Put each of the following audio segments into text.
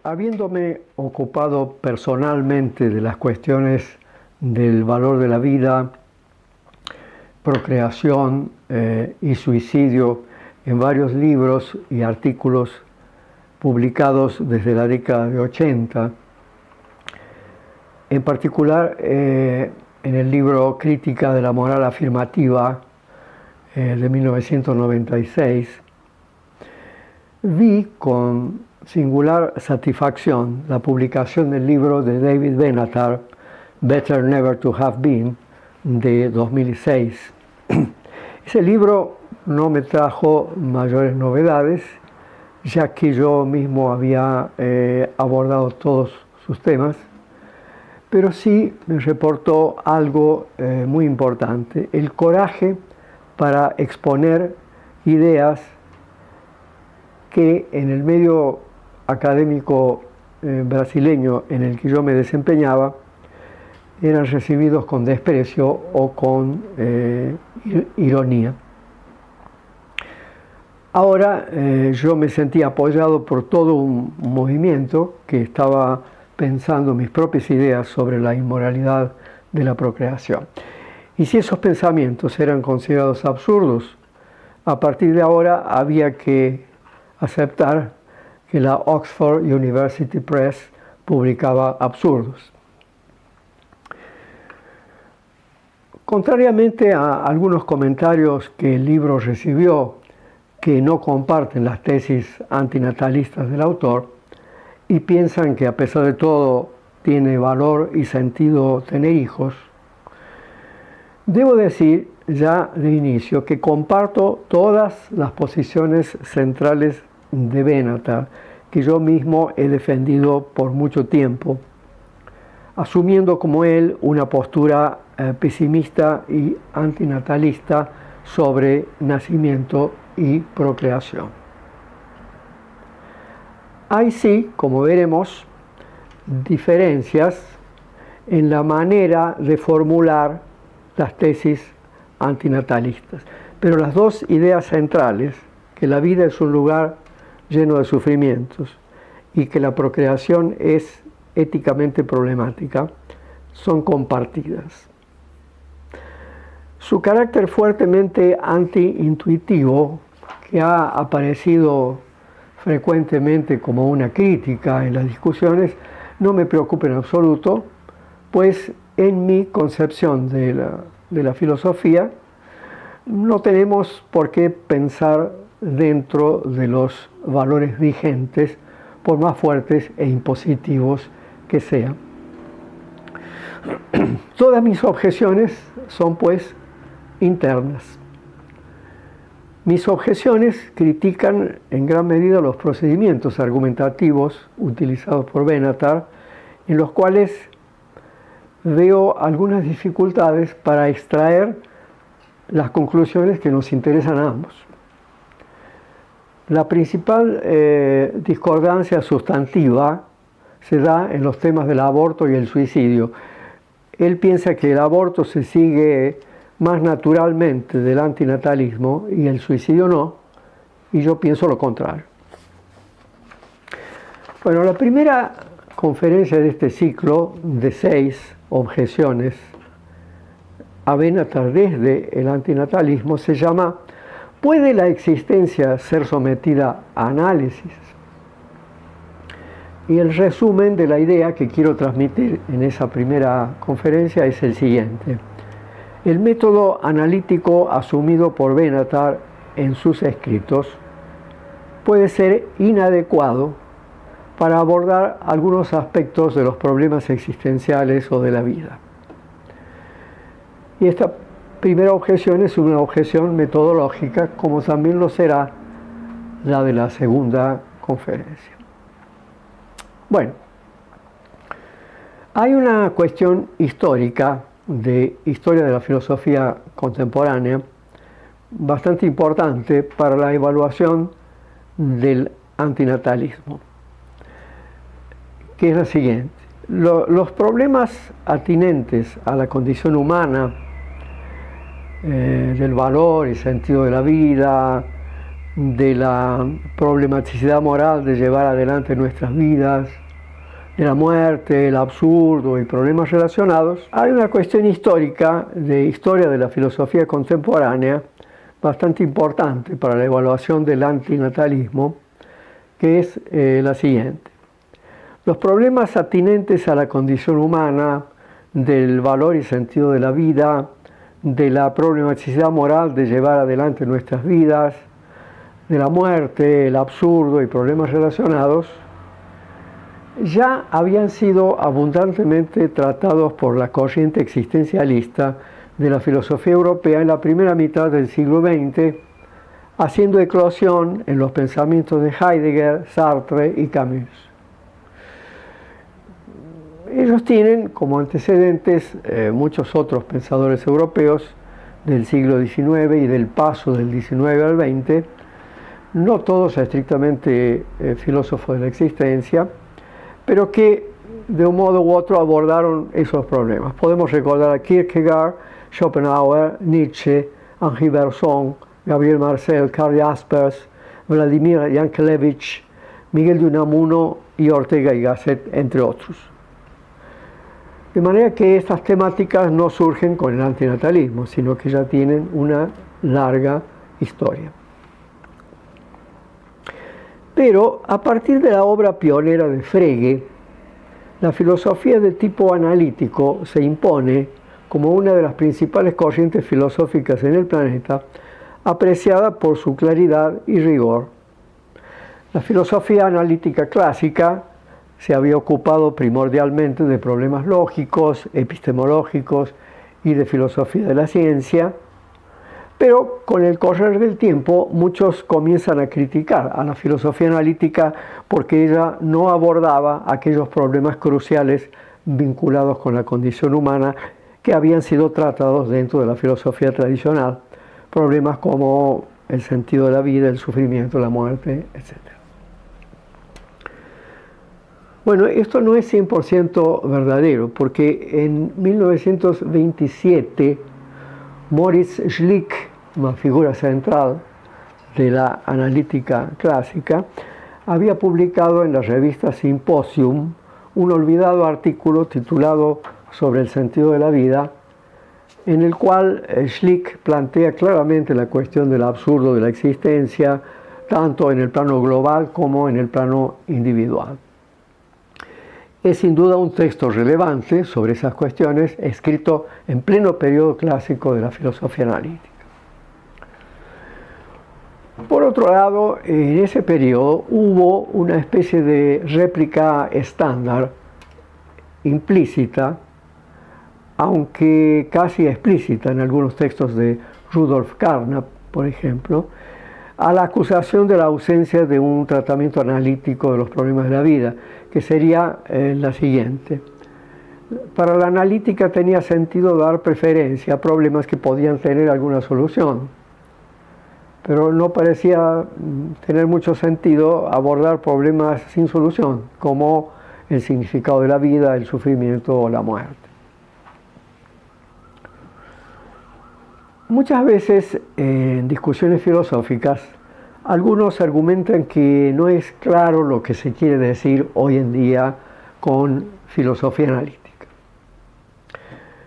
Habiéndome ocupado personalmente de las cuestiones del valor de la vida, procreación y suicidio en varios libros y artículos publicados desde la década de 80, en particular en el libro Crítica de la Moral Afirmativa de 1996, vi con singular satisfacción la publicación del libro de David Benatar, Better Never to Have Been, de 2006. Ese libro no me trajo mayores novedades, ya que yo mismo había abordado todos sus temas, pero sí me reportó algo muy importante: el coraje para exponer ideas que en el medio académico brasileño en el que yo me desempeñaba eran recibidos con desprecio o con ironía. Ahora yo me sentía apoyado por todo un movimiento que estaba pensando mis propias ideas sobre la inmoralidad de la procreación. Y si esos pensamientos eran considerados absurdos, a partir de ahora había que aceptar que la Oxford University Press publicaba absurdos. Contrariamente a algunos comentarios que el libro recibió, que no comparten las tesis antinatalistas del autor y piensan que a pesar de todo tiene valor y sentido tener hijos, debo decir ya de inicio que comparto todas las posiciones centrales de Benatar, que yo mismo he defendido por mucho tiempo, asumiendo como él una postura pesimista y antinatalista sobre nacimiento y procreación. Hay sí, como veremos, diferencias en la manera de formular las tesis antinatalistas, pero las dos ideas centrales, que la vida es un lugar lleno de sufrimientos y que la procreación es éticamente problemática, son compartidas. Su carácter fuertemente anti-intuitivo, que ha aparecido frecuentemente como una crítica en las discusiones, no me preocupa en absoluto, pues en mi concepción de la filosofía no tenemos por qué pensar dentro de los valores vigentes, por más fuertes e impositivos que sean. Todas mis objeciones son pues internas. Mis objeciones critican en gran medida los procedimientos argumentativos utilizados por Benatar, en los cuales veo algunas dificultades para extraer las conclusiones que nos interesan a ambos. La principal discordancia sustantiva se da en los temas del aborto y el suicidio. Él piensa que el aborto se sigue más naturalmente del antinatalismo y el suicidio no, y yo pienso lo contrario. Bueno, la primera conferencia de este ciclo de 6 objeciones a Benatar desde el antinatalismo se llama ¿Puede la existencia ser sometida a análisis? Y el resumen de la idea que quiero transmitir en esa primera conferencia es el siguiente. El método analítico asumido por Benatar en sus escritos puede ser inadecuado para abordar algunos aspectos de los problemas existenciales o de la vida. Y esta primera objeción es una objeción metodológica, como también lo será la de la segunda conferencia. Bueno, hay una cuestión histórica, de historia de la filosofía contemporánea, bastante importante para la evaluación del antinatalismo, que es la siguiente. Los problemas atinentes a la condición humana, del valor y sentido de la vida, de la problematicidad moral de llevar adelante nuestras vidas, de la muerte, el absurdo y problemas relacionados, hay una cuestión histórica, de historia de la filosofía contemporánea, bastante importante para la evaluación del antinatalismo, que es la siguiente. Los problemas atinentes a la condición humana, del valor y sentido de la vida, de la problematicidad moral de llevar adelante nuestras vidas, de la muerte, el absurdo y problemas relacionados, ya habían sido abundantemente tratados por la corriente existencialista de la filosofía europea en la primera mitad del siglo XX, haciendo eclosión en los pensamientos de Heidegger, Sartre y Camus. Ellos tienen como antecedentes muchos otros pensadores europeos del siglo XIX y del paso del XIX al XX, no todos estrictamente filósofos de la existencia, pero que de un modo u otro abordaron esos problemas. Podemos recordar a Kierkegaard, Schopenhauer, Nietzsche, Henri Bergson, Gabriel Marcel, Karl Jaspers, Vladimir Yankelevich, Miguel de Unamuno y Ortega y Gasset, entre otros. De manera que estas temáticas no surgen con el antinatalismo, sino que ya tienen una larga historia. Pero a partir de la obra pionera de Frege, la filosofía de tipo analítico se impone como una de las principales corrientes filosóficas en el planeta, apreciada por su claridad y rigor. La filosofía analítica clásica se había ocupado primordialmente de problemas lógicos, epistemológicos y de filosofía de la ciencia, pero con el correr del tiempo muchos comienzan a criticar a la filosofía analítica porque ella no abordaba aquellos problemas cruciales vinculados con la condición humana que habían sido tratados dentro de la filosofía tradicional, problemas como el sentido de la vida, el sufrimiento, la muerte, etc. Bueno, esto no es 100% verdadero, porque en 1927 Moritz Schlick, una figura central de la analítica clásica, había publicado en la revista Symposium un olvidado artículo titulado Sobre el sentido de la vida, en el cual Schlick plantea claramente la cuestión del absurdo de la existencia, tanto en el plano global como en el plano individual. Es sin duda un texto relevante sobre esas cuestiones, escrito en pleno periodo clásico de la filosofía analítica. Por otro lado, en ese periodo hubo una especie de réplica estándar, implícita, aunque casi explícita en algunos textos de Rudolf Carnap, por ejemplo, a la acusación de la ausencia de un tratamiento analítico de los problemas de la vida, que sería la siguiente. Para la analítica tenía sentido dar preferencia a problemas que podían tener alguna solución, pero no parecía tener mucho sentido abordar problemas sin solución, como el significado de la vida, el sufrimiento o la muerte. Muchas veces en discusiones filosóficas, algunos argumentan que no es claro lo que se quiere decir hoy en día con filosofía analítica.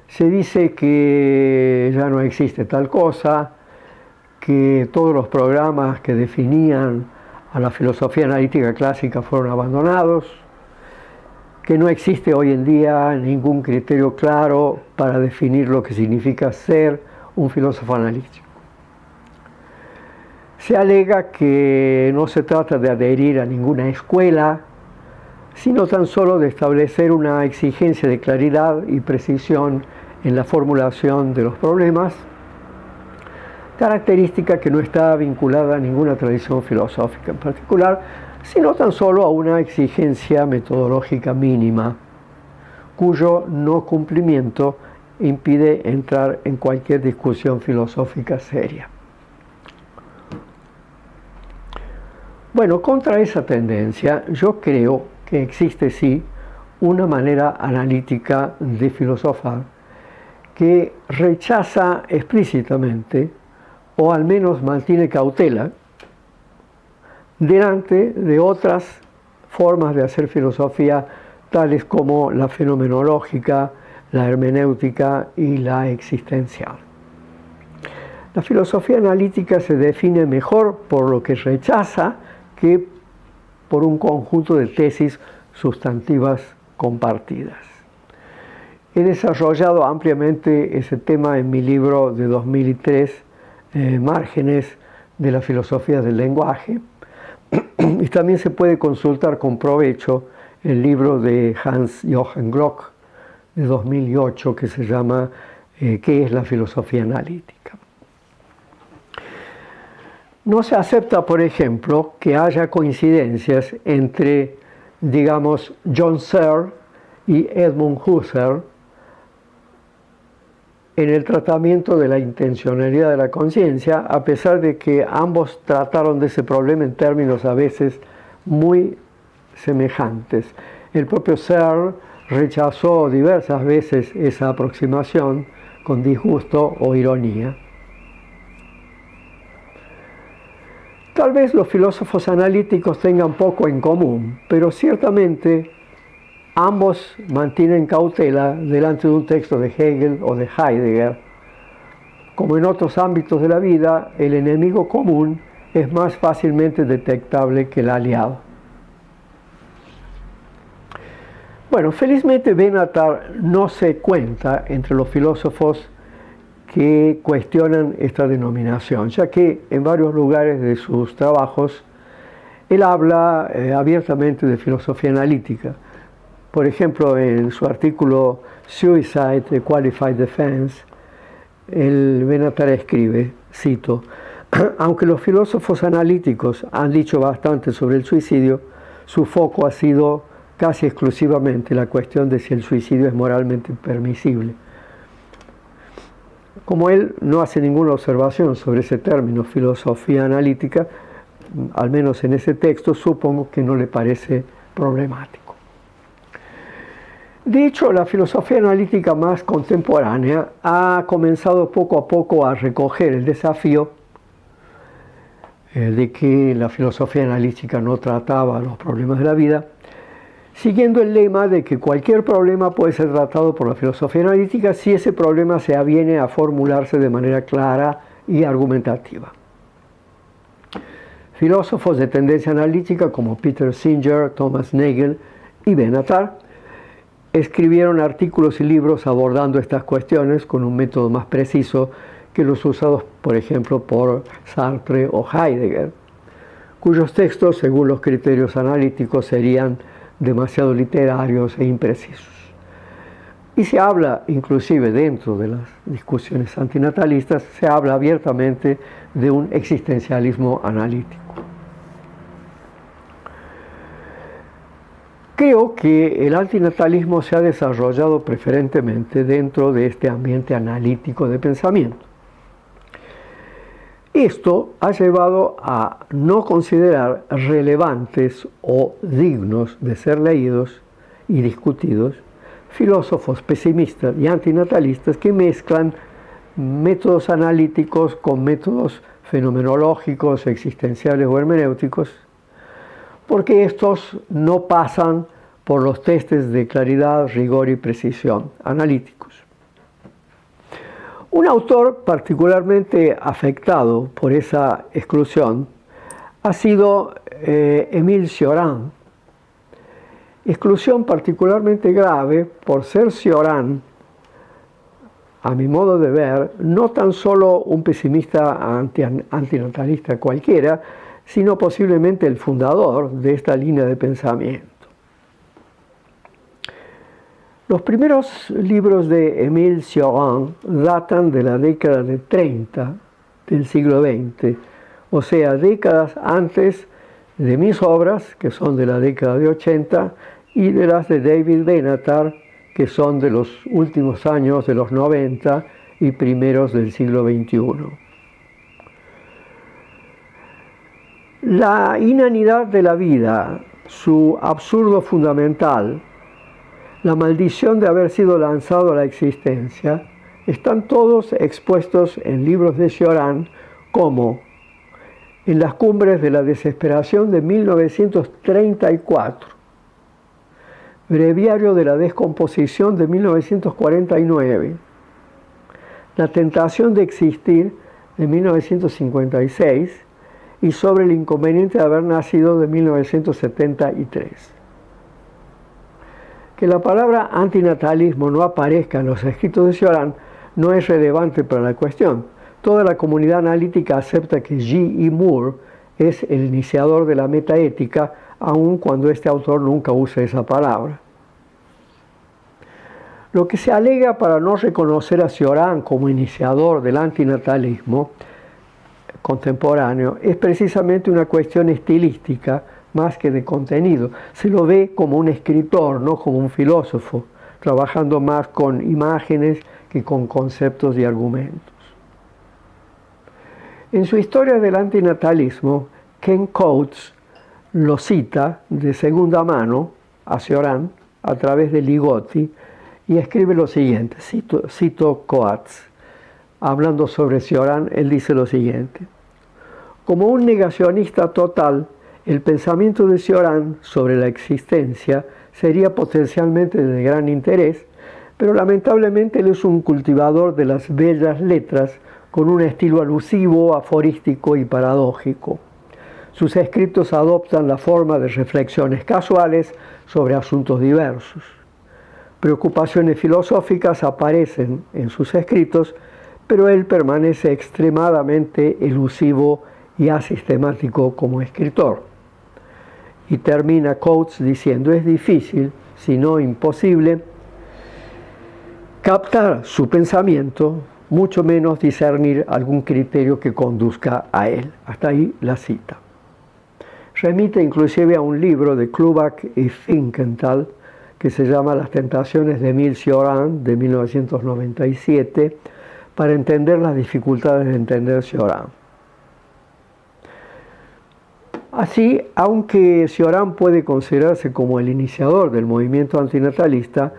Se dice que ya no existe tal cosa, que todos los programas que definían a la filosofía analítica clásica fueron abandonados, que no existe hoy en día ningún criterio claro para definir lo que significa ser un filósofo analítico. Se alega que no se trata de adherir a ninguna escuela, sino tan solo de establecer una exigencia de claridad y precisión en la formulación de los problemas, característica que no está vinculada a ninguna tradición filosófica en particular, sino tan solo a una exigencia metodológica mínima, cuyo no cumplimiento impide entrar en cualquier discusión filosófica seria. Bueno, contra esa tendencia, yo creo que existe sí una manera analítica de filosofar que rechaza explícitamente, o al menos mantiene cautela, delante de otras formas de hacer filosofía, tales como la fenomenológica, la hermenéutica y la existencial. La filosofía analítica se define mejor por lo que rechaza que por un conjunto de tesis sustantivas compartidas. He desarrollado ampliamente ese tema en mi libro de 2003, Márgenes de la filosofía del lenguaje, y también se puede consultar con provecho el libro de Hans-Jochen Glock de 2008 que se llama ¿Qué es la filosofía analítica? No se acepta, por ejemplo, que haya coincidencias entre, digamos, John Searle y Edmund Husserl en el tratamiento de la intencionalidad de la conciencia, a pesar de que ambos trataron de ese problema en términos a veces muy semejantes. El propio Searle rechazó diversas veces esa aproximación con disgusto o ironía. Tal vez los filósofos analíticos tengan poco en común, pero ciertamente ambos mantienen cautela delante de un texto de Hegel o de Heidegger. Como en otros ámbitos de la vida, el enemigo común es más fácilmente detectable que el aliado. Bueno, felizmente Benatar no se cuenta entre los filósofos que cuestionan esta denominación, ya que en varios lugares de sus trabajos él habla abiertamente de filosofía analítica. Por ejemplo, en su artículo Suicide, the Qualified Defense, el Benatar escribe, cito, aunque los filósofos analíticos han dicho bastante sobre el suicidio, su foco ha sido casi exclusivamente la cuestión de si el suicidio es moralmente permisible. Como él no hace ninguna observación sobre ese término, filosofía analítica, al menos en ese texto, supongo que no le parece problemático. De hecho, la filosofía analítica más contemporánea ha comenzado poco a poco a recoger el desafío de que la filosofía analítica no trataba los problemas de la vida, siguiendo el lema de que cualquier problema puede ser tratado por la filosofía analítica si ese problema se aviene a formularse de manera clara y argumentativa. Filósofos de tendencia analítica como Peter Singer, Thomas Nagel y Benatar escribieron artículos y libros abordando estas cuestiones con un método más preciso que los usados, por ejemplo, por Sartre o Heidegger, cuyos textos, según los criterios analíticos, serían demasiado literarios e imprecisos. Y se habla, inclusive dentro de las discusiones antinatalistas, se habla abiertamente de un existencialismo analítico. Creo que el antinatalismo se ha desarrollado preferentemente dentro de este ambiente analítico de pensamiento. Esto ha llevado a no considerar relevantes o dignos de ser leídos y discutidos filósofos pesimistas y antinatalistas que mezclan métodos analíticos con métodos fenomenológicos, existenciales o hermenéuticos, porque estos no pasan por los testes de claridad, rigor y precisión analíticos. Un autor particularmente afectado por esa exclusión ha sido Émile Cioran. Exclusión particularmente grave por ser Cioran, a mi modo de ver, no tan solo un pesimista antinatalista cualquiera, sino posiblemente el fundador de esta línea de pensamiento. Los primeros libros de Émile Cioran datan de la década de 30 del siglo XX, o sea, décadas antes de mis obras, que son de la década de 80, y de las de David Benatar, que son de los últimos años de los 90 y primeros del siglo XXI. La inanidad de la vida, su absurdo fundamental, la maldición de haber sido lanzado a la existencia, están todos expuestos en libros de Cioran como en las cumbres de la desesperación de 1934, Breviario de la descomposición de 1949, La tentación de existir de 1956 y Sobre el inconveniente de haber nacido de 1973. Que la palabra antinatalismo no aparezca en los escritos de Cioran no es relevante para la cuestión. Toda la comunidad analítica acepta que G. E. Moore es el iniciador de la metaética, aun cuando este autor nunca usa esa palabra. Lo que se alega para no reconocer a Cioran como iniciador del antinatalismo contemporáneo es precisamente una cuestión estilística más que de contenido. Se lo ve como un escritor, no como un filósofo, trabajando más con imágenes que con conceptos y argumentos. En su historia del antinatalismo, Ken Coates lo cita de segunda mano a Cioran a través de Ligotti y escribe lo siguiente, cito Coates, hablando sobre Cioran, él dice lo siguiente: como un negacionista total, el pensamiento de Cioran sobre la existencia sería potencialmente de gran interés, pero lamentablemente él es un cultivador de las bellas letras con un estilo alusivo, aforístico y paradójico. Sus escritos adoptan la forma de reflexiones casuales sobre asuntos diversos. Preocupaciones filosóficas aparecen en sus escritos, pero él permanece extremadamente elusivo y asistemático como escritor. Y termina Coates diciendo: es difícil, si no imposible, captar su pensamiento, mucho menos discernir algún criterio que conduzca a él. Hasta ahí la cita. Remite inclusive a un libro de Kluback y Finkenthal que se llama Las tentaciones de Émile Cioran, de 1997, para entender las dificultades de entender Cioran. Así, aunque Cioran puede considerarse como el iniciador del movimiento antinatalista,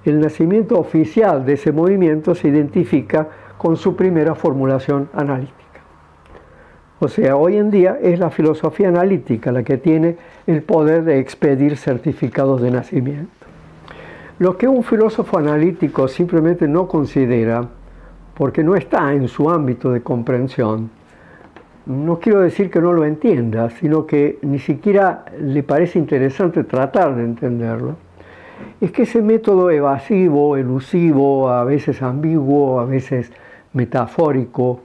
el nacimiento oficial de ese movimiento se identifica con su primera formulación analítica. O sea, hoy en día es la filosofía analítica la que tiene el poder de expedir certificados de nacimiento. Lo que un filósofo analítico simplemente no considera, porque no está en su ámbito de comprensión, no quiero decir que no lo entienda, sino que ni siquiera le parece interesante tratar de entenderlo, es que ese método evasivo, elusivo, a veces ambiguo, a veces metafórico,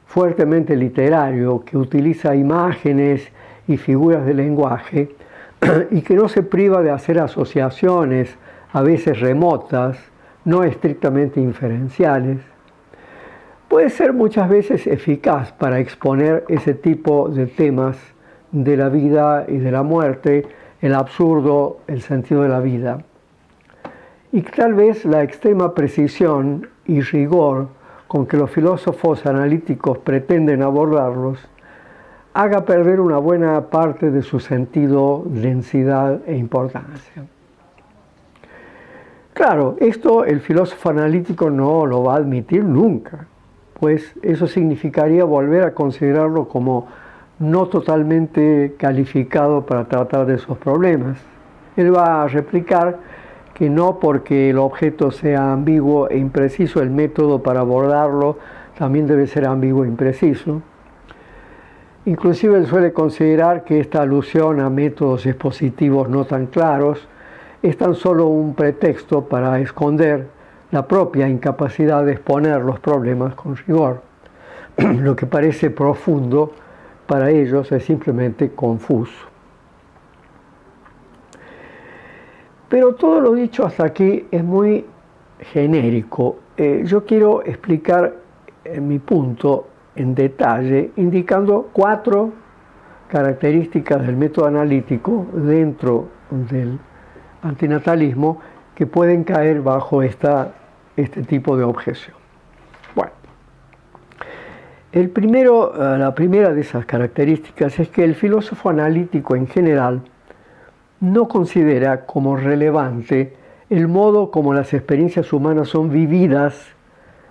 fuertemente literario, que utiliza imágenes y figuras de lenguaje y que no se priva de hacer asociaciones, a veces remotas, no estrictamente inferenciales, puede ser muchas veces eficaz para exponer ese tipo de temas de la vida y de la muerte, el absurdo, el sentido de la vida. Y tal vez la extrema precisión y rigor con que los filósofos analíticos pretenden abordarlos haga perder una buena parte de su sentido, densidad e importancia. Claro, esto el filósofo analítico no lo va a admitir nunca, pues eso significaría volver a considerarlo como no totalmente calificado para tratar de esos problemas. Él va a replicar que no porque el objeto sea ambiguo e impreciso, el método para abordarlo también debe ser ambiguo e impreciso. Inclusive él suele considerar que esta alusión a métodos expositivos no tan claros es tan solo un pretexto para esconder la propia incapacidad de exponer los problemas con rigor. Lo que parece profundo para ellos es simplemente confuso. Pero todo lo dicho hasta aquí es muy genérico. Yo quiero explicar mi punto en detalle, indicando 4 características del método analítico dentro del antinatalismo que pueden caer bajo este tipo de objeción. Bueno, la primera de esas características es que el filósofo analítico en general no considera como relevante el modo como las experiencias humanas son vividas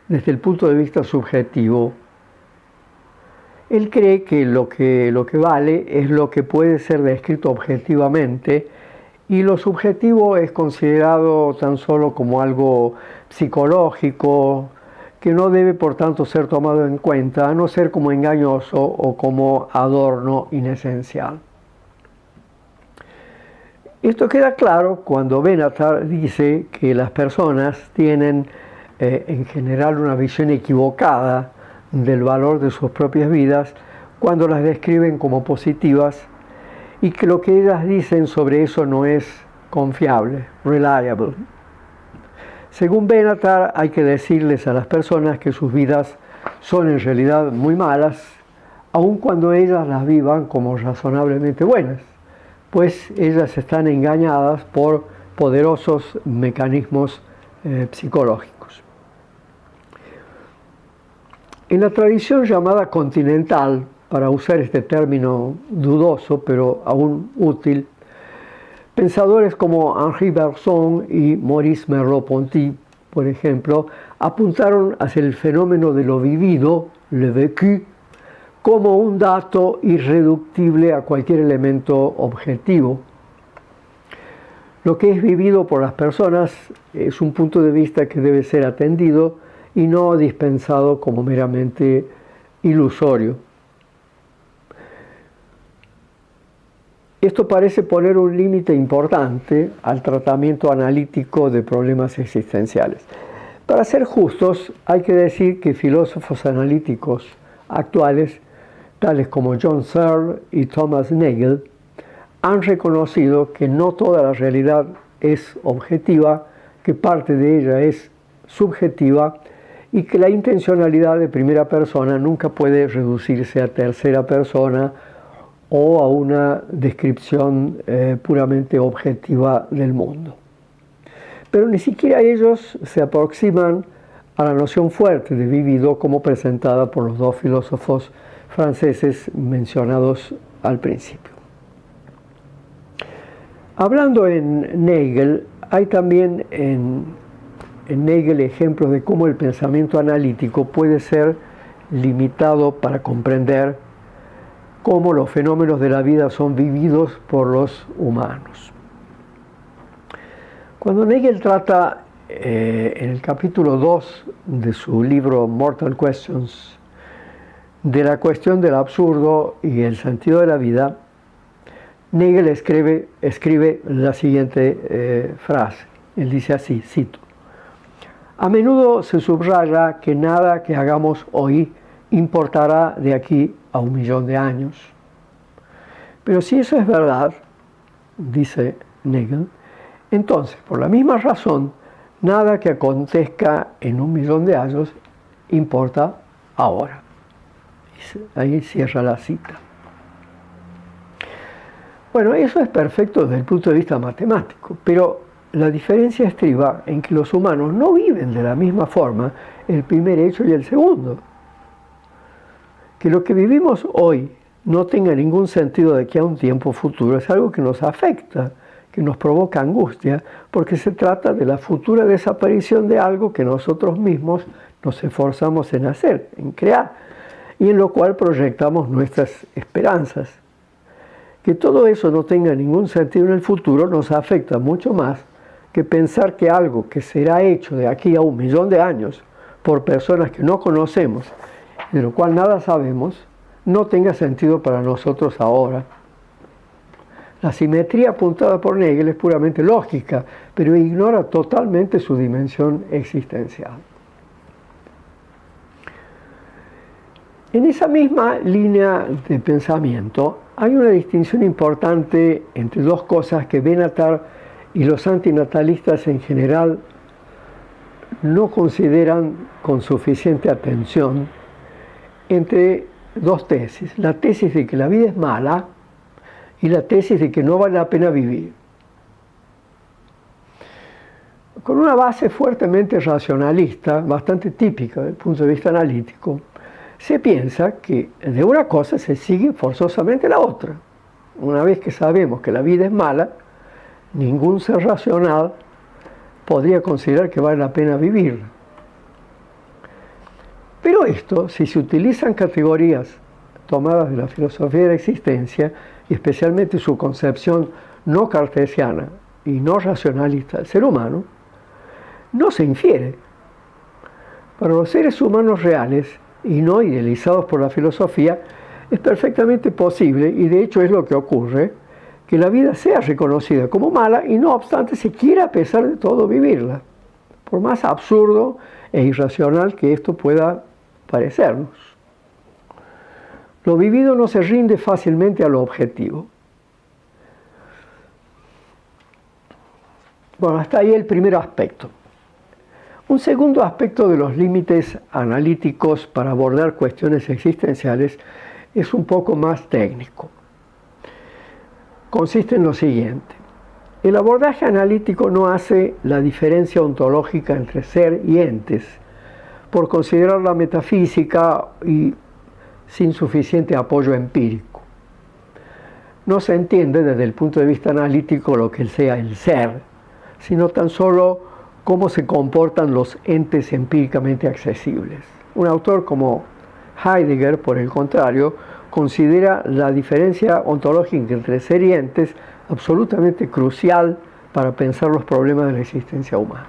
desde el punto de vista subjetivo Él cree que lo que vale es lo que puede ser descrito objetivamente y lo subjetivo es considerado tan solo como algo psicológico que no debe por tanto ser tomado en cuenta, a no ser como engañoso o como adorno inesencial. Esto queda claro cuando Benatar dice que las personas tienen en general una visión equivocada del valor de sus propias vidas cuando las describen como positivas y que lo que ellas dicen sobre eso no es confiable, reliable. Según Benatar, hay que decirles a las personas que sus vidas son en realidad muy malas, aun cuando ellas las vivan como razonablemente buenas, pues ellas están engañadas por poderosos mecanismos psicológicos. En la tradición llamada continental, para usar este término dudoso pero aún útil, pensadores como Henri Bergson y Maurice Merleau-Ponty, por ejemplo, apuntaron hacia el fenómeno de lo vivido, le vécu, como un dato irreductible a cualquier elemento objetivo. Lo que es vivido por las personas es un punto de vista que debe ser atendido y no dispensado como meramente ilusorio. Esto parece poner un límite importante al tratamiento analítico de problemas existenciales. Para ser justos, hay que decir que filósofos analíticos actuales, tales como John Searle y Thomas Nagel, han reconocido que no toda la realidad es objetiva, que parte de ella es subjetiva y que la intencionalidad de primera persona nunca puede reducirse a tercera persona o a una descripción puramente objetiva del mundo. Pero ni siquiera ellos se aproximan a la noción fuerte de vivido como presentada por los dos filósofos franceses mencionados al principio. Hablando en Nagel, hay también en Nagel ejemplos de cómo el pensamiento analítico puede ser limitado para comprender cómo los fenómenos de la vida son vividos por los humanos. Cuando Nagel trata en el capítulo 2 de su libro Mortal Questions de la cuestión del absurdo y el sentido de la vida, Nagel escribe la siguiente frase. Él dice así, cito: "A menudo se subraya que nada que hagamos hoy importará de aquí a 1.000.000 de años. Pero si eso es verdad, dice Nagel, entonces, por la misma razón, nada que acontezca en 1.000.000 de años importa ahora". Ahí cierra la cita. Bueno, eso es perfecto desde el punto de vista matemático, pero la diferencia estriba en que los humanos no viven de la misma forma el primer hecho y el segundo. Que lo que vivimos hoy no tenga ningún sentido de aquí a un tiempo futuro es algo que nos afecta, que nos provoca angustia, porque se trata de la futura desaparición de algo que nosotros mismos nos esforzamos en hacer, en crear, y en lo cual proyectamos nuestras esperanzas. Que todo eso no tenga ningún sentido en el futuro nos afecta mucho más que pensar que algo que será hecho de aquí a 1.000.000 de años por personas que no conocemos, de lo cual nada sabemos, no tenga sentido para nosotros ahora. La simetría apuntada por Nagel es puramente lógica, pero ignora totalmente su dimensión existencial. En esa misma línea de pensamiento hay una distinción importante entre dos cosas que Benatar y los antinatalistas en general no consideran con suficiente atención, entre dos tesis: la tesis de que la vida es mala y la tesis de que no vale la pena vivir. Con una base fuertemente racionalista, bastante típica desde el punto de vista analítico, se piensa que de una cosa se sigue forzosamente la otra. Una vez que sabemos que la vida es mala, ningún ser racional podría considerar que vale la pena vivir. Pero esto, si se utilizan categorías tomadas de la filosofía de la existencia, y especialmente su concepción no cartesiana y no racionalista del ser humano, no se infiere. Para los seres humanos reales y no idealizados por la filosofía, es perfectamente posible, y de hecho es lo que ocurre, que la vida sea reconocida como mala y no obstante se quiera a pesar de todo vivirla, por más absurdo e irracional que esto pueda parecernos. Lo vivido no se rinde fácilmente a lo objetivo. Bueno, hasta ahí el primer aspecto. Un segundo aspecto de los límites analíticos para abordar cuestiones existenciales es un poco más técnico. Consiste en lo siguiente. El abordaje analítico no hace la diferencia ontológica entre ser y entes, por considerarla metafísica y sin suficiente apoyo empírico. No se entiende desde el punto de vista analítico lo que sea el ser, sino tan solo cómo se comportan los entes empíricamente accesibles. Un autor como Heidegger, por el contrario, considera la diferencia ontológica entre ser y entes absolutamente crucial para pensar los problemas de la existencia humana.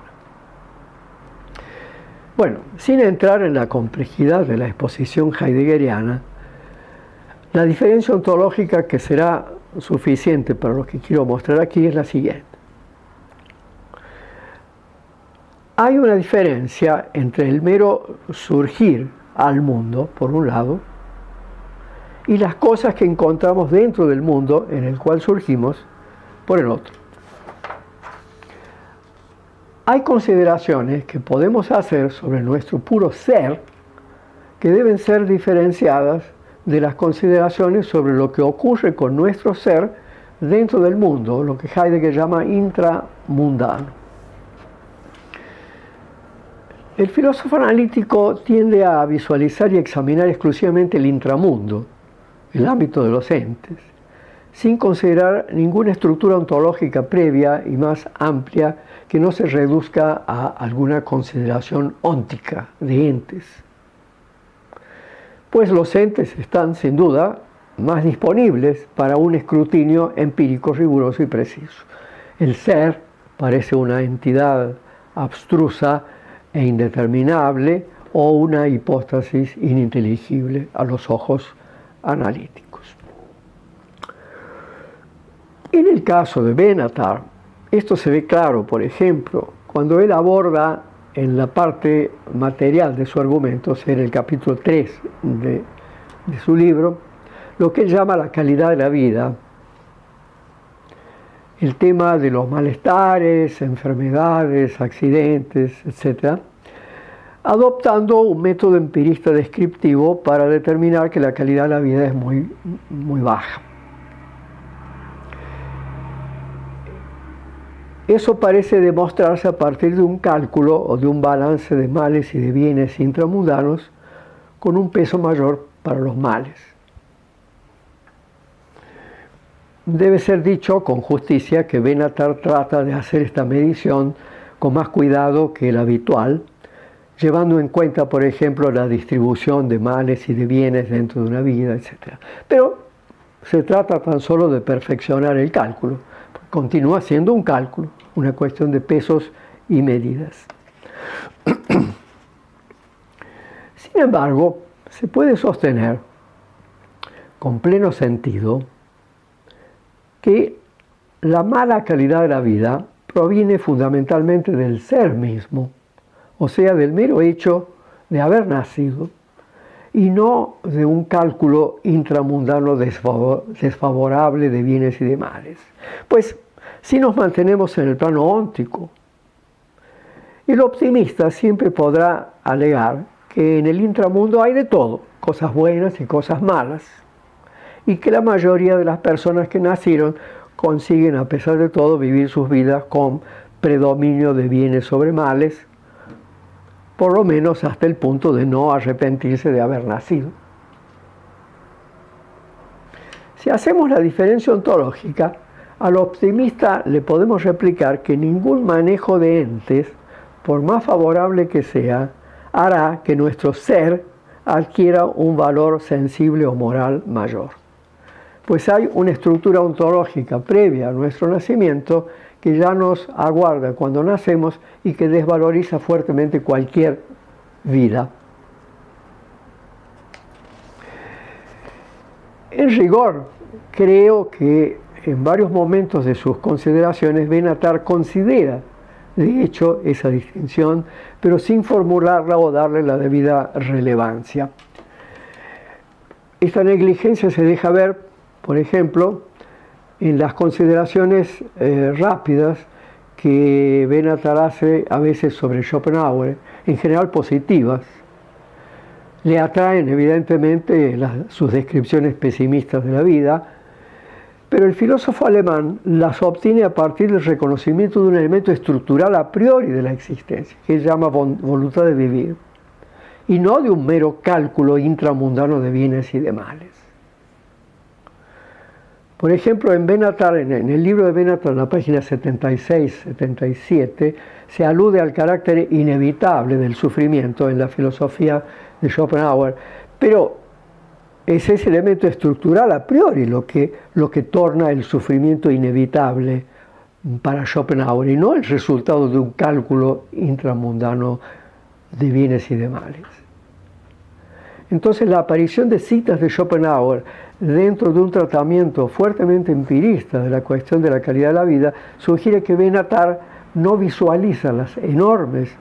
Bueno, sin entrar en la complejidad de la exposición heideggeriana, la diferencia ontológica que será suficiente para lo que quiero mostrar aquí es la siguiente. Hay una diferencia entre el mero surgir al mundo, por un lado, y las cosas que encontramos dentro del mundo en el cual surgimos, por el otro. Hay consideraciones que podemos hacer sobre nuestro puro ser que deben ser diferenciadas de las consideraciones sobre lo que ocurre con nuestro ser dentro del mundo, lo que Heidegger llama intramundano. El filósofo analítico tiende a visualizar y examinar exclusivamente el intramundo, el ámbito de los entes, sin considerar ninguna estructura ontológica previa y más amplia que no se reduzca a alguna consideración óntica de entes. Pues los entes están, sin duda, más disponibles para un escrutinio empírico riguroso y preciso. El ser parece una entidad abstrusa e indeterminable o una hipóstasis ininteligible a los ojos analíticos. En el caso de Benatar, esto se ve claro, por ejemplo, cuando él aborda en la parte material de su argumento, en el capítulo 3 de su libro, lo que él llama la calidad de la vida, el tema de los malestares, enfermedades, accidentes, etc., adoptando un método empirista descriptivo para determinar que la calidad de la vida es muy baja. Eso parece demostrarse a partir de un cálculo o de un balance de males y de bienes intramundanos con un peso mayor para los males. Debe ser dicho con justicia que Benatar trata de hacer esta medición con más cuidado que el habitual, llevando en cuenta, por ejemplo, la distribución de males y de bienes dentro de una vida, etc. Pero se trata tan solo de perfeccionar el cálculo. Continúa siendo un cálculo, una cuestión de pesos y medidas. Sin embargo, se puede sostener con pleno sentido que la mala calidad de la vida proviene fundamentalmente del ser mismo, o sea, del mero hecho de haber nacido, y no de un cálculo intramundano desfavorable de bienes y de males. Pues si nos mantenemos en el plano óntico, el optimista siempre podrá alegar que en el intramundo hay de todo, cosas buenas y cosas malas, y que la mayoría de las personas que nacieron consiguen, a pesar de todo, vivir sus vidas con predominio de bienes sobre males, por lo menos hasta el punto de no arrepentirse de haber nacido. Si hacemos la diferencia ontológica, al optimista le podemos replicar que ningún manejo de entes, por más favorable que sea, hará que nuestro ser adquiera un valor sensible o moral mayor. Pues hay una estructura ontológica previa a nuestro nacimiento que ya nos aguarda cuando nacemos y que desvaloriza fuertemente cualquier vida. En rigor, creo que en varios momentos de sus consideraciones Benatar considera, de hecho, esa distinción, pero sin formularla o darle la debida relevancia. Esta negligencia se deja ver, por ejemplo, en las consideraciones rápidas que Benatar hace a veces sobre Schopenhauer, en general positivas. Le atraen evidentemente sus descripciones pesimistas de la vida, pero el filósofo alemán las obtiene a partir del reconocimiento de un elemento estructural a priori de la existencia, que él llama voluntad de vivir, y no de un mero cálculo intramundano de bienes y de males. Por ejemplo, en Benatar, en el libro de Benatar, en la página 76-77, se alude al carácter inevitable del sufrimiento en la filosofía de Schopenhauer, pero es ese elemento estructural a priori lo que torna el sufrimiento inevitable para Schopenhauer y no el resultado de un cálculo intramundano de bienes y de males. Entonces la aparición de citas de Schopenhauer dentro de un tratamiento fuertemente empirista de la cuestión de la calidad de la vida sugiere que Benatar no visualiza las enormes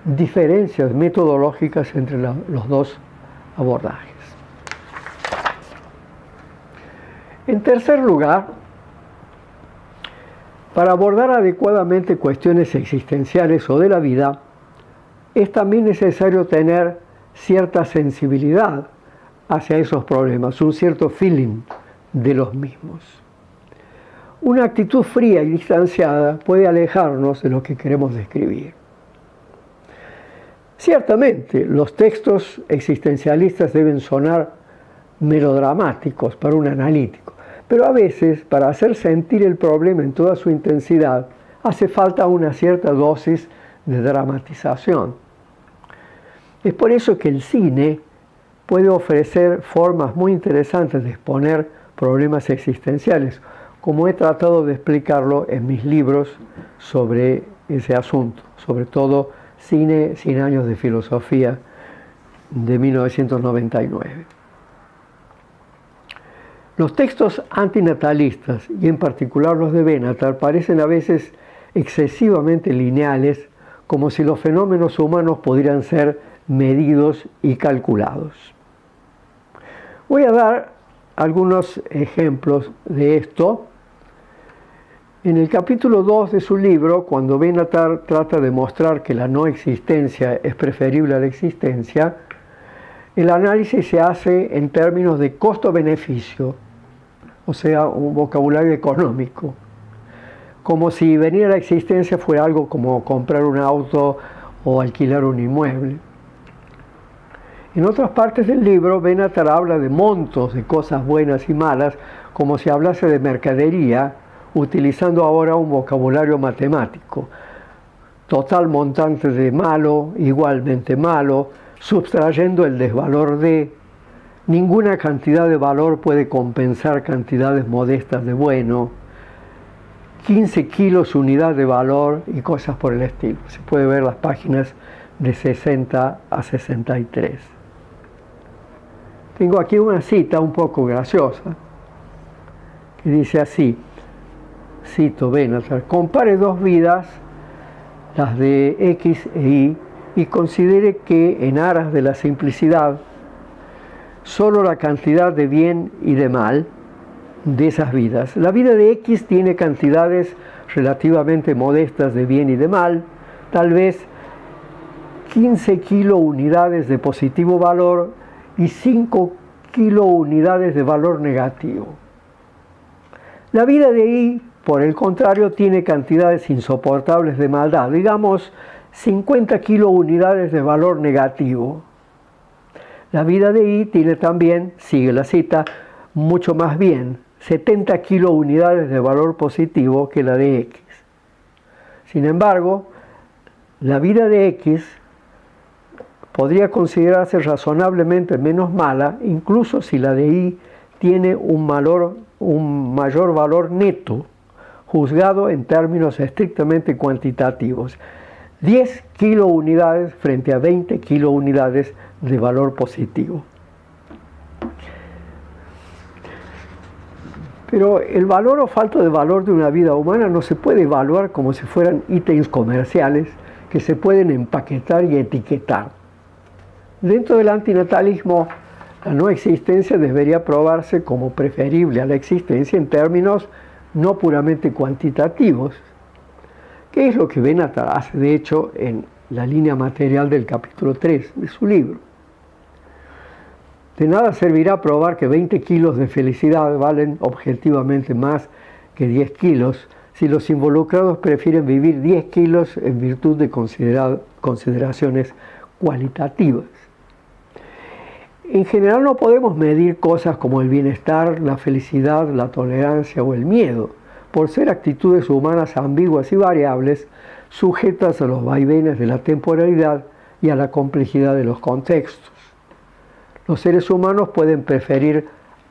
diferencias metodológicas entre los dos abordajes. En tercer lugar, para abordar adecuadamente cuestiones existenciales o de la vida, es también necesario tener cierta sensibilidad hacia esos problemas, un cierto feeling de los mismos. Una actitud fría y distanciada puede alejarnos de lo que queremos describir. Ciertamente, los textos existencialistas deben sonar melodramáticos para un analítico, pero a veces, para hacer sentir el problema en toda su intensidad, hace falta una cierta dosis de dramatización. Es por eso que el cine puede ofrecer formas muy interesantes de exponer problemas existenciales, como he tratado de explicarlo en mis libros sobre ese asunto, sobre todo Cine, 100 años de filosofía, de 1999. Los textos antinatalistas, y en particular los de Benatar, parecen a veces excesivamente lineales, como si los fenómenos humanos pudieran ser medidos y calculados. Voy a dar algunos ejemplos de esto. En el capítulo 2 de su libro, cuando Benatar trata de mostrar que la no existencia es preferible a la existencia, el análisis se hace en términos de costo-beneficio, o sea, un vocabulario económico, como si venir a la existencia fuera algo como comprar un auto o alquilar un inmueble. En otras partes del libro, Benatar habla de montos de cosas buenas y malas, como si hablase de mercadería, utilizando ahora un vocabulario matemático. Total montante de malo, igualmente malo, subtrayendo el desvalor de. Ninguna cantidad de valor puede compensar cantidades modestas de bueno. 15 kilos unidad de valor y cosas por el estilo. Se puede ver las páginas de 60 a 63. Tengo aquí una cita un poco graciosa que dice así, cito Benatar: compare dos vidas, las de X e Y considere que en aras de la simplicidad, solo la cantidad de bien y de mal de esas vidas. La vida de X tiene cantidades relativamente modestas de bien y de mal, tal vez 15 kilounidades de positivo valor y 5 kilounidades de valor negativo. La vida de Y, por el contrario, tiene cantidades insoportables de maldad, digamos 50 kilounidades de valor negativo. La vida de Y tiene también, sigue la cita, mucho más bien, 70 kilounidades de valor positivo que la de X. Sin embargo, la vida de X, podría considerarse razonablemente menos mala, incluso si la de I tiene un mayor valor neto, juzgado en términos estrictamente cuantitativos. 10 kilounidades frente a 20 kilounidades de valor positivo. Pero el valor o falta de valor de una vida humana no se puede evaluar como si fueran ítems comerciales que se pueden empaquetar y etiquetar. Dentro del antinatalismo, la no existencia debería probarse como preferible a la existencia en términos no puramente cuantitativos, que es lo que Benatar hace, de hecho, en la línea material del capítulo 3 de su libro. De nada servirá probar que 20 kilos de felicidad valen objetivamente más que 10 kilos si los involucrados prefieren vivir 10 kilos en virtud de consideraciones cualitativas. En general no podemos medir cosas como el bienestar, la felicidad, la tolerancia o el miedo, por ser actitudes humanas ambiguas y variables, sujetas a los vaivenes de la temporalidad y a la complejidad de los contextos. Los seres humanos pueden preferir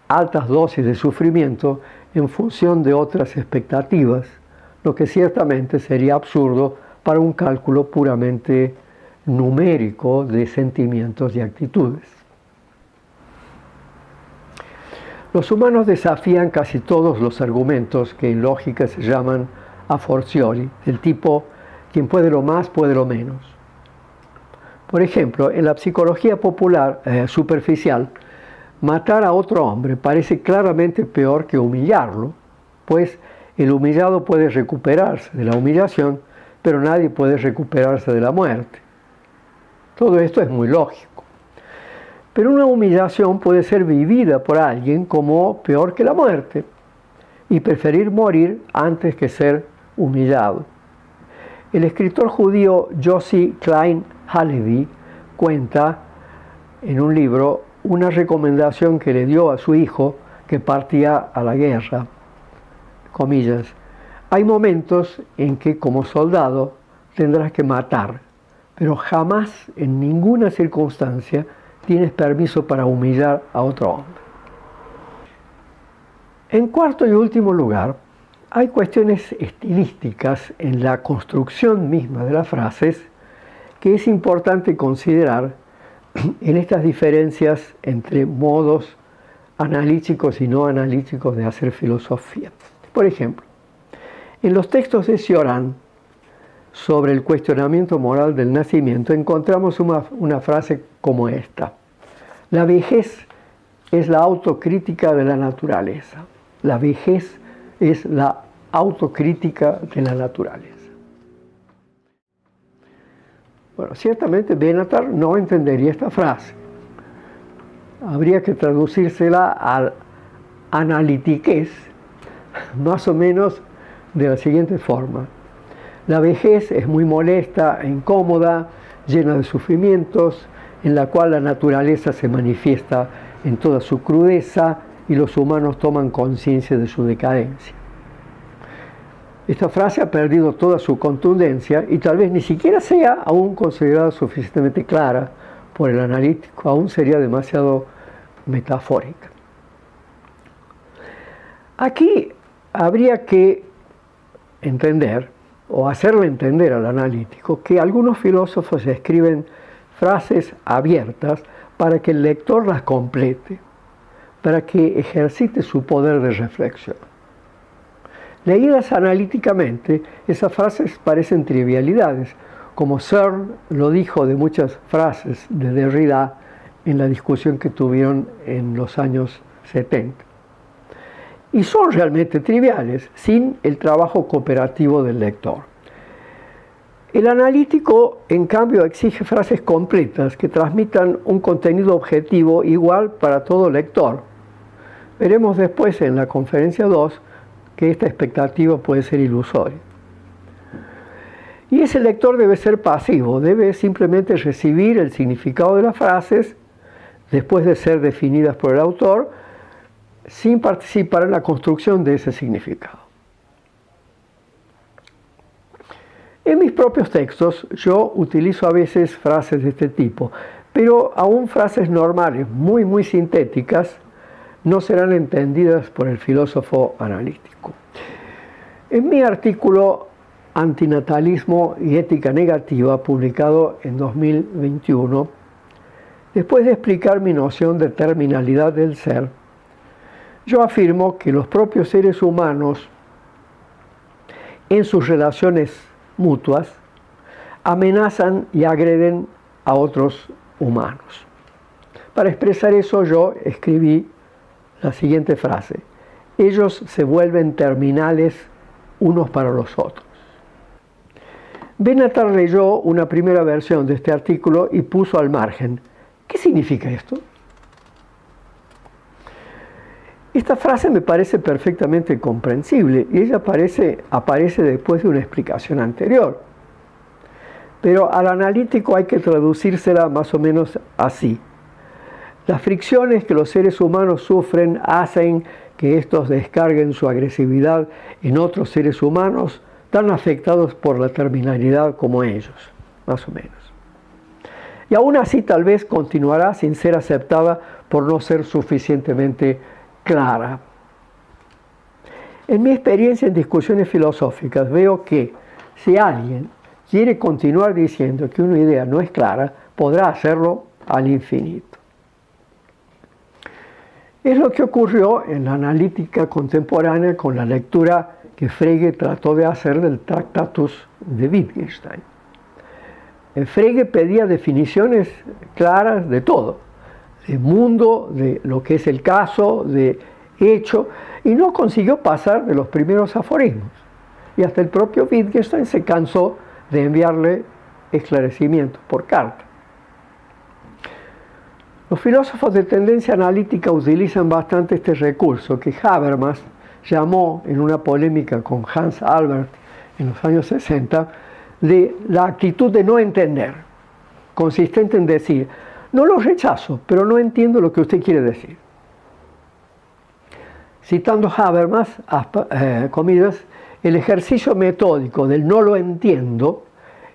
altas dosis de sufrimiento en función de otras expectativas, lo que ciertamente sería absurdo para un cálculo puramente numérico de sentimientos y actitudes. Los humanos desafían casi todos los argumentos que en lógica se llaman a fortiori, del tipo quien puede lo más puede lo menos. Por ejemplo, en la psicología popular superficial, matar a otro hombre parece claramente peor que humillarlo, pues el humillado puede recuperarse de la humillación, pero nadie puede recuperarse de la muerte. Todo esto es muy lógico. Pero una humillación puede ser vivida por alguien como peor que la muerte y preferir morir antes que ser humillado. El escritor judío Yossi Klein Halevi cuenta en un libro una recomendación que le dio a su hijo que partía a la guerra. Comillas, hay momentos en que como soldado tendrás que matar, pero jamás en ninguna circunstancia tienes permiso para humillar a otro hombre. En cuarto y último lugar, hay cuestiones estilísticas en la construcción misma de las frases que es importante considerar en estas diferencias entre modos analíticos y no analíticos de hacer filosofía. Por ejemplo, en los textos de Cioran sobre el cuestionamiento moral del nacimiento encontramos una frase como esta: la vejez es la autocrítica de la naturaleza. La vejez es la autocrítica de la naturaleza. Bueno, ciertamente Benatar no entendería esta frase. Habría que traducírsela al analitiquez, más o menos de la siguiente forma. La vejez es muy molesta e incómoda, llena de sufrimientos, en la cual la naturaleza se manifiesta en toda su crudeza y los humanos toman conciencia de su decadencia. Esta frase ha perdido toda su contundencia y tal vez ni siquiera sea aún considerada suficientemente clara por el analítico, aún sería demasiado metafórica. Aquí habría que entender, o hacerle entender al analítico, que algunos filósofos escriben frases abiertas para que el lector las complete, para que ejercite su poder de reflexión. Leídas analíticamente, esas frases parecen trivialidades, como Searle lo dijo de muchas frases de Derrida en la discusión que tuvieron en los años 70. Y son realmente triviales, sin el trabajo cooperativo del lector. El analítico, en cambio, exige frases completas que transmitan un contenido objetivo igual para todo lector. Veremos después en la conferencia 2 que esta expectativa puede ser ilusoria. Y ese lector debe ser pasivo, debe simplemente recibir el significado de las frases después de ser definidas por el autor, sin participar en la construcción de ese significado. En mis propios textos yo utilizo a veces frases de este tipo. pero aún frases normales, muy sintéticas, no serán entendidas por el filósofo analítico. En mi artículo Antinatalismo y ética negativa, publicado en 2021, después de explicar mi noción de terminalidad del ser, yo afirmo que los propios seres humanos, en sus relaciones mutuas, amenazan y agreden a otros humanos. Para expresar eso yo escribí la siguiente frase: ellos se vuelven terminales unos para los otros. Benatar leyó una primera versión de este artículo y puso al margen: ¿qué significa esto? Esta frase me parece perfectamente comprensible y ella aparece después de una explicación anterior. Pero al analítico hay que traducírsela más o menos así: las fricciones que los seres humanos sufren hacen que estos descarguen su agresividad en otros seres humanos tan afectados por la terminalidad como ellos, más o menos. Y aún así tal vez continuará sin ser aceptada por no ser suficientemente clara. En mi experiencia en discusiones filosóficas veo que si alguien quiere continuar diciendo que una idea no es clara, podrá hacerlo al infinito. Es lo que ocurrió en la analítica contemporánea con la lectura que Frege trató de hacer del Tractatus de Wittgenstein. Frege pedía definiciones claras de todo, de mundo, de lo que es el caso, de hecho, y no consiguió pasar de los primeros aforismos. Y hasta el propio Wittgenstein se cansó de enviarle esclarecimientos por carta. Los filósofos de tendencia analítica utilizan bastante este recurso que Habermas llamó en una polémica con Hans Albert en los años 60 de la actitud de no entender, consistente en decir: no lo rechazo, pero no entiendo lo que usted quiere decir. Citando Habermas, comillas, el ejercicio metódico del no lo entiendo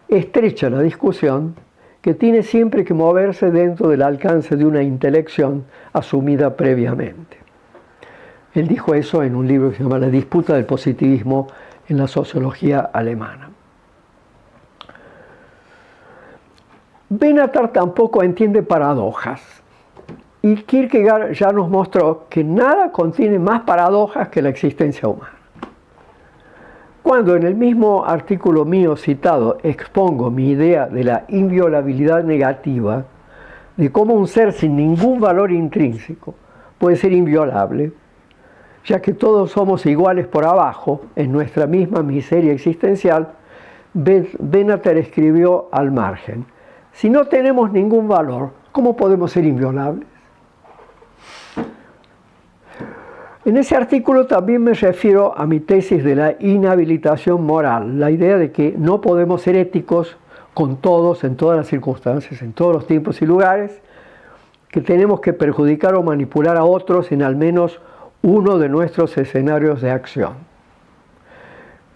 estrecha la discusión que tiene siempre que moverse dentro del alcance de una intelección asumida previamente. Él dijo eso en un libro que se llama La disputa del positivismo en la sociología alemana. Benatar tampoco entiende paradojas, y Kierkegaard ya nos mostró que nada contiene más paradojas que la existencia humana. Cuando en el mismo artículo mío citado expongo mi idea de la inviolabilidad negativa, de cómo un ser sin ningún valor intrínseco puede ser inviolable, ya que todos somos iguales por abajo en nuestra misma miseria existencial, Benatar escribió al margen: si no tenemos ningún valor, ¿cómo podemos ser inviolables? En ese artículo también me refiero a mi tesis de la inhabilitación moral, la idea de que no podemos ser éticos con todos, en todas las circunstancias, en todos los tiempos y lugares, que tenemos que perjudicar o manipular a otros en al menos uno de nuestros escenarios de acción.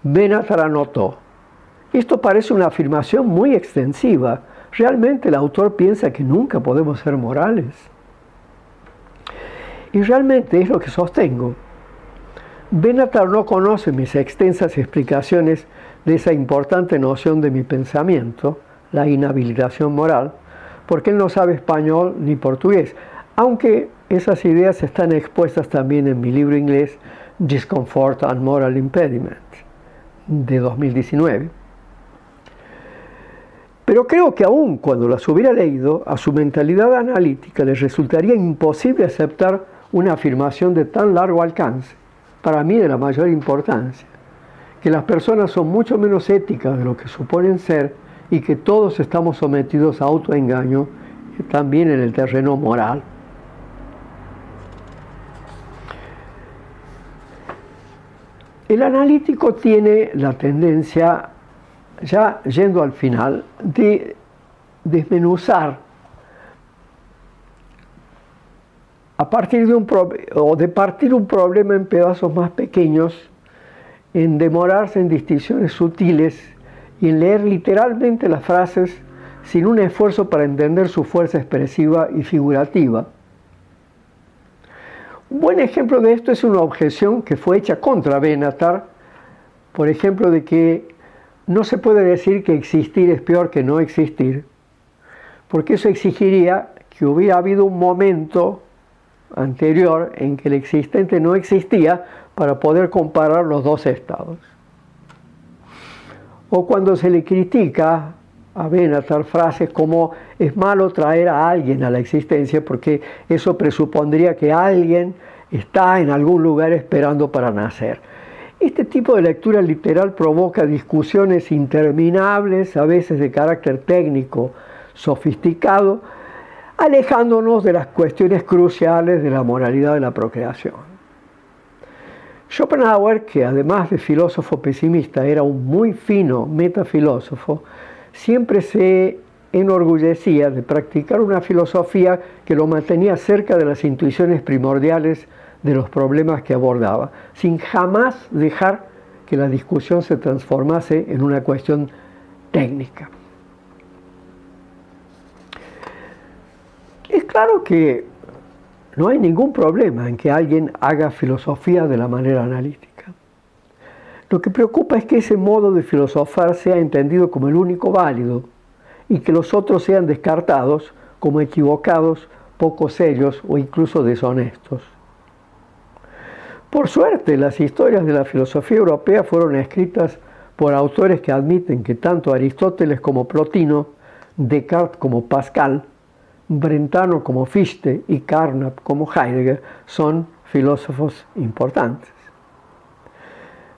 Benatar anotó: esto parece una afirmación muy extensiva. ¿Realmente el autor piensa que nunca podemos ser morales? Y realmente es lo que sostengo. Benatar no conoce mis extensas explicaciones de esa importante noción de mi pensamiento, la inhabilitación moral, porque él no sabe español ni portugués, aunque esas ideas están expuestas también en mi libro inglés Discomfort and Moral Impediment, de 2019. Pero creo que aun cuando las hubiera leído, a su mentalidad analítica le resultaría imposible aceptar una afirmación de tan largo alcance, para mí de la mayor importancia, que las personas son mucho menos éticas de lo que suponen ser y que todos estamos sometidos a autoengaño, también en el terreno moral. El analítico tiene la tendencia, ya yendo al final, de desmenuzar a partir de partir un problema en pedazos más pequeños, en demorarse en distinciones sutiles y en leer literalmente las frases sin un esfuerzo para entender su fuerza expresiva y figurativa. Un buen ejemplo de esto es una objeción que fue hecha contra Benatar, por ejemplo, de que no se puede decir que existir es peor que no existir, porque eso exigiría que hubiera habido un momento anterior en que el existente no existía para poder comparar los dos estados. O cuando se le critica a Benatar frases como es malo traer a alguien a la existencia porque eso presupondría que alguien está en algún lugar esperando para nacer. Este tipo de lectura literal provoca discusiones interminables, a veces de carácter técnico, sofisticado, alejándonos de las cuestiones cruciales de la moralidad de la procreación. Schopenhauer, que además de filósofo pesimista era un muy fino metafilósofo, siempre se enorgullecía de practicar una filosofía que lo mantenía cerca de las intuiciones primordiales de los problemas que abordaba, sin jamás dejar que la discusión se transformase en una cuestión técnica. Es claro que no hay ningún problema en que alguien haga filosofía de la manera analítica. Lo que preocupa es que ese modo de filosofar sea entendido como el único válido y que los otros sean descartados como equivocados, poco serios o incluso deshonestos. Por suerte, las historias de la filosofía europea fueron escritas por autores que admiten que tanto Aristóteles como Plotino, Descartes como Pascal, Brentano como Fichte y Carnap como Heidegger son filósofos importantes.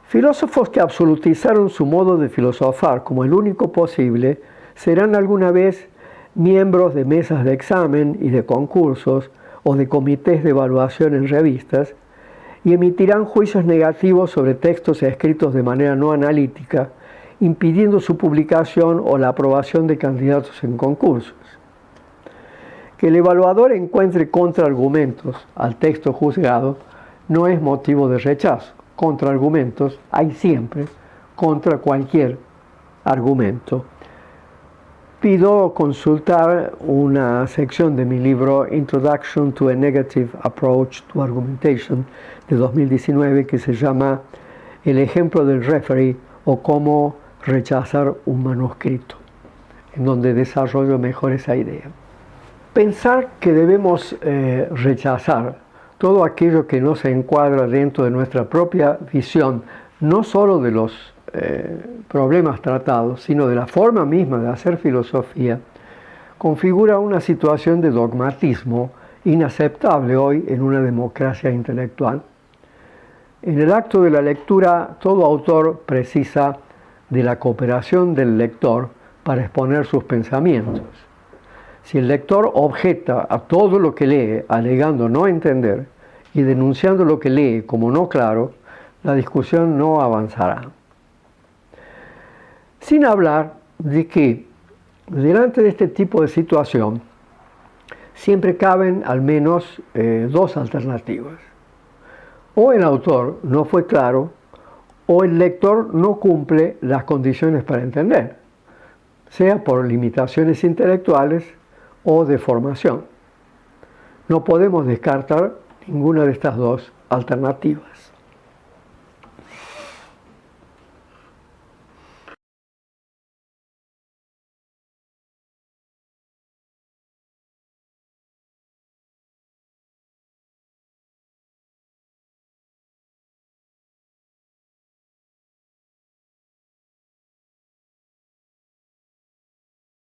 Filósofos que absolutizaron su modo de filosofar como el único posible serán alguna vez miembros de mesas de examen y de concursos o de comités de evaluación en revistas y emitirán juicios negativos sobre textos escritos de manera no analítica, impidiendo su publicación o la aprobación de candidatos en concursos. Que el evaluador encuentre contraargumentos al texto juzgado no es motivo de rechazo. Contraargumentos hay siempre contra cualquier argumento. Pido consultar una sección de mi libro Introduction to a Negative Approach to Argumentation de 2019 que se llama El ejemplo del referee o cómo rechazar un manuscrito, en donde desarrollo mejor esa idea. Pensar que debemos rechazar todo aquello que no se encuadra dentro de nuestra propia visión, no solo de los problemas tratados, sino de la forma misma de hacer filosofía, configura una situación de dogmatismo inaceptable hoy en una democracia intelectual. En el acto de la lectura, todo autor precisa de la cooperación del lector para exponer sus pensamientos. Si el lector objeta a todo lo que lee, alegando no entender y denunciando lo que lee como no claro, la discusión no avanzará. Sin hablar de que, delante de este tipo de situación, siempre caben al menos dos alternativas. O el autor no fue claro, o el lector no cumple las condiciones para entender, sea por limitaciones intelectuales o de formación. No podemos descartar ninguna de estas dos alternativas.